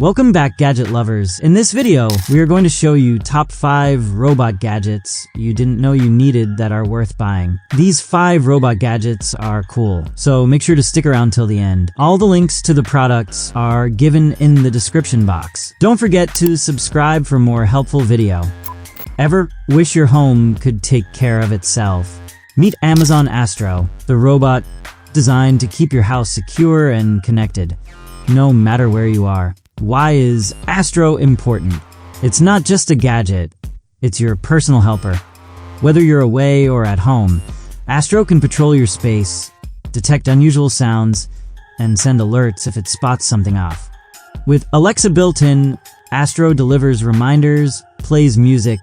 Welcome back, gadget lovers. In this video, we are going to show you top 5 robot gadgets you didn't know you needed that are worth buying. These 5 robot gadgets are cool, so make sure to stick around till the end. All the links to the products are given in the description box. Don't forget to subscribe for more helpful video. Ever wish your home could take care of itself? Meet Amazon Astro, the robot designed to keep your house secure and connected, no matter where you are. Why is Astro important? It's not just a gadget, it's your personal helper. Whether you're away or at home, Astro can patrol your space, detect unusual sounds, and send alerts if it spots something off. With Alexa built in, Astro delivers reminders, plays music,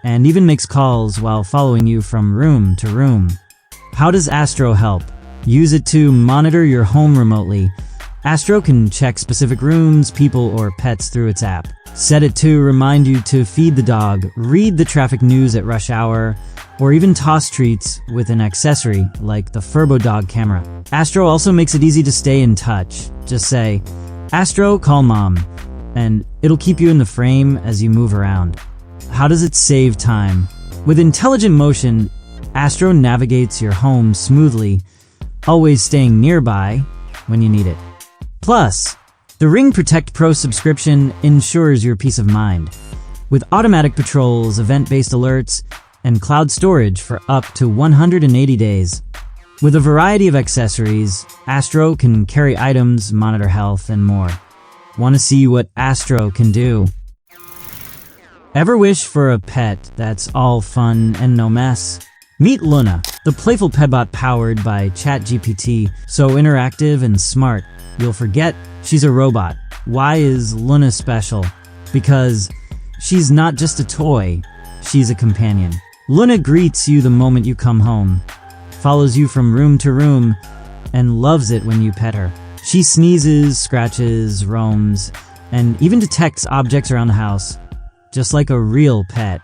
and even makes calls while following you from room to room. How does Astro help? Use it to monitor your home remotely. Astro can check specific rooms, people, or pets through its app. Set it to remind you to feed the dog, read the traffic news at rush hour, or even toss treats with an accessory like the Furbo dog camera. Astro also makes it easy to stay in touch. Just say, "Astro, call mom," and it'll keep you in the frame as you move around. How does it save time? With intelligent motion, Astro navigates your home smoothly, always staying nearby when you need it. Plus, the Ring Protect Pro subscription ensures your peace of mind, with automatic patrols, event-based alerts, and cloud storage for up to 180 days. With a variety of accessories, Astro can carry items, monitor health, and more. Want to see what Astro can do? Ever wish for a pet that's all fun and no mess? Meet Luna, the playful petbot powered by ChatGPT, so interactive and smart, you'll forget she's a robot. Why is Luna special? Because she's not just a toy, she's a companion. Luna greets you the moment you come home, follows you from room to room, and loves it when you pet her. She sneezes, scratches, roams, and even detects objects around the house, just like a real pet.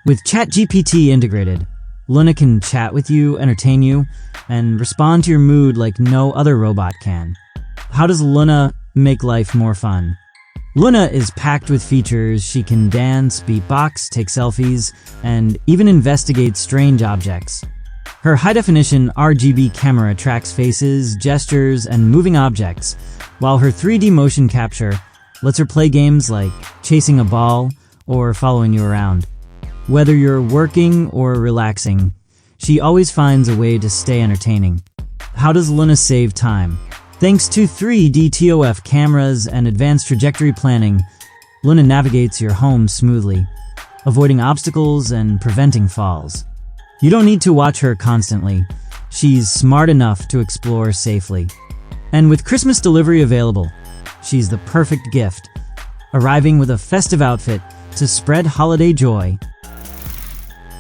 With ChatGPT integrated, Luna can chat with you, entertain you, and respond to your mood like no other robot can. How does Luna make life more fun? Luna is packed with features. She can dance, beatbox, take selfies, and even investigate strange objects. Her high-definition RGB camera tracks faces, gestures, and moving objects, while her 3D motion capture lets her play games like chasing a ball or following you around. Whether you're working or relaxing, she always finds a way to stay entertaining. How does Luna save time? Thanks to 3D TOF cameras and advanced trajectory planning, Luna navigates your home smoothly, avoiding obstacles and preventing falls. You don't need to watch her constantly. She's smart enough to explore safely. And with Christmas delivery available, she's the perfect gift, arriving with a festive outfit to spread holiday joy.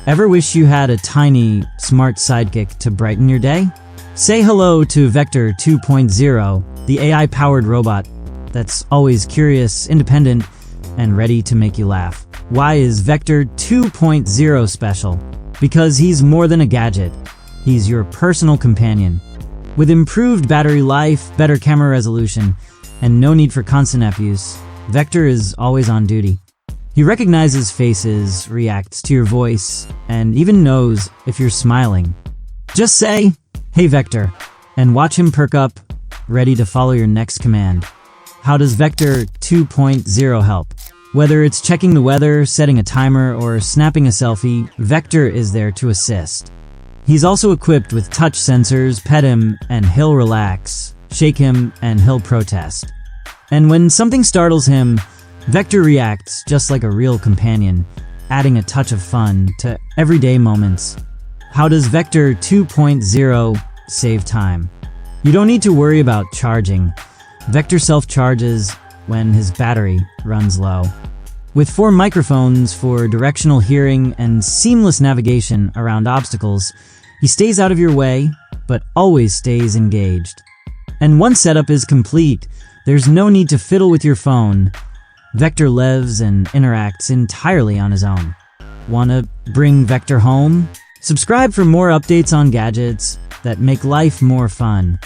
Ever wish you had a tiny, smart sidekick to brighten your day? Say hello to Vector 2.0, the AI-powered robot that's always curious, independent, and ready to make you laugh. Why is Vector 2.0 special? Because he's more than a gadget. He's your personal companion. With improved battery life, better camera resolution, and no need for constant app use, Vector is always on duty. He recognizes faces, reacts to your voice, and even knows if you're smiling. Just say, "Hey Vector," and watch him perk up, ready to follow your next command. How does Vector 2.0 help? Whether it's checking the weather, setting a timer, or snapping a selfie, Vector is there to assist. He's also equipped with touch sensors. Pet him and he'll relax, shake him and he'll protest. And when something startles him, Vector reacts just like a real companion, adding a touch of fun to everyday moments. How does Vector 2.0 save time? You don't need to worry about charging. Vector self-charges when his battery runs low. With 4 microphones for directional hearing and seamless navigation around obstacles, he stays out of your way, but always stays engaged. And once setup is complete, there's no need to fiddle with your phone. Vector lives and interacts entirely on his own. Wanna bring Vector home? Subscribe for more updates on gadgets that make life more fun.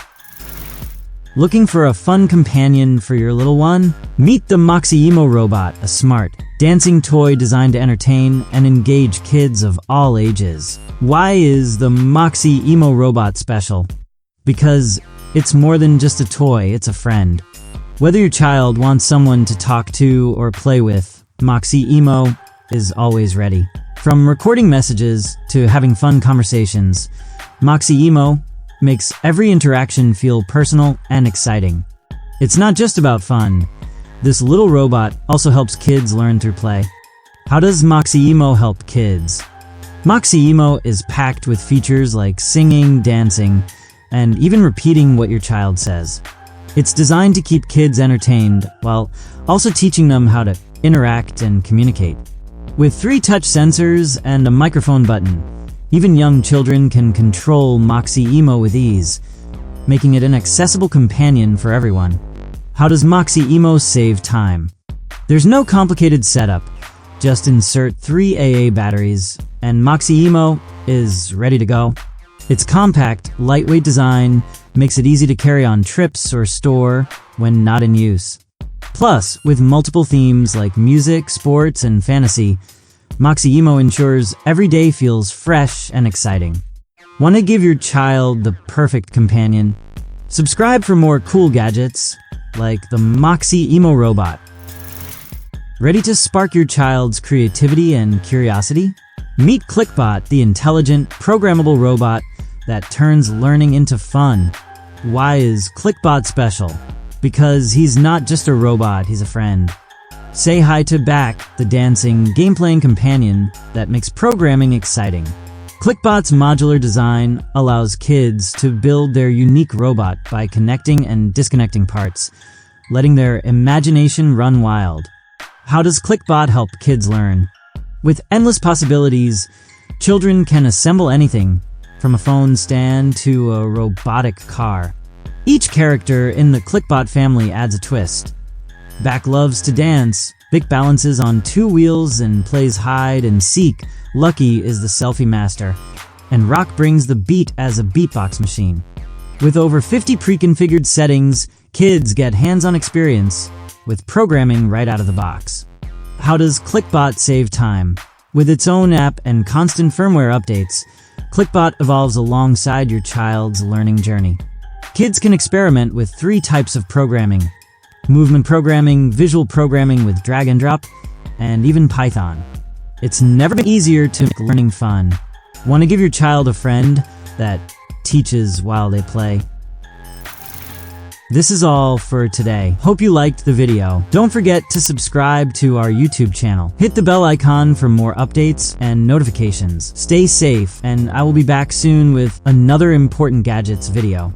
Looking for a fun companion for your little one? Meet the Moxie Robot, a smart, dancing toy designed to entertain and engage kids of all ages. Why is the Moxie Robot special? Because it's more than just a toy, it's a friend. Whether your child wants someone to talk to or play with, Moxie is always ready. From recording messages to having fun conversations, Moxie makes every interaction feel personal and exciting. It's not just about fun. This little robot also helps kids learn through play. How does Moxie help kids? Moxie is packed with features like singing, dancing, and even repeating what your child says. It's designed to keep kids entertained while also teaching them how to interact and communicate. With 3 touch sensors and a microphone button, even young children can control Moxie with ease, making it an accessible companion for everyone. How does Moxie save time? There's no complicated setup. Just insert 3 AA batteries, and Moxie is ready to go. Its compact, lightweight design makes it easy to carry on trips or store when not in use. Plus, with multiple themes like music, sports, and fantasy, Moxie ensures every day feels fresh and exciting. Want to give your child the perfect companion? Subscribe for more cool gadgets, like the Moxie Robot. Ready to spark your child's creativity and curiosity? Meet ClickBot, the intelligent, programmable robot that turns learning into fun. Why is ClickBot special? Because he's not just a robot, he's a friend. Say hi to Back, the dancing, game-playing companion that makes programming exciting. ClickBot's modular design allows kids to build their unique robot by connecting and disconnecting parts, letting their imagination run wild. How does ClickBot help kids learn? With endless possibilities, children can assemble anything, from a phone stand to a robotic car. Each character in the ClickBot family adds a twist. Back loves to dance, Bic balances on 2 wheels and plays hide and seek. Lucky is the selfie master, and Rock brings the beat as a beatbox machine. With over 50 pre-configured settings, kids get hands-on experience with programming right out of the box. How does ClickBot save time? With its own app and constant firmware updates, ClickBot evolves alongside your child's learning journey. Kids can experiment with 3 types of programming: movement programming, visual programming with drag and drop, and even Python. It's never been easier to make learning fun. Want to give your child a friend that teaches while they play? This is all for today. Hope you liked the video. Don't forget to subscribe to our YouTube channel. Hit the bell icon for more updates and notifications. Stay safe, and I will be back soon with another important gadgets video.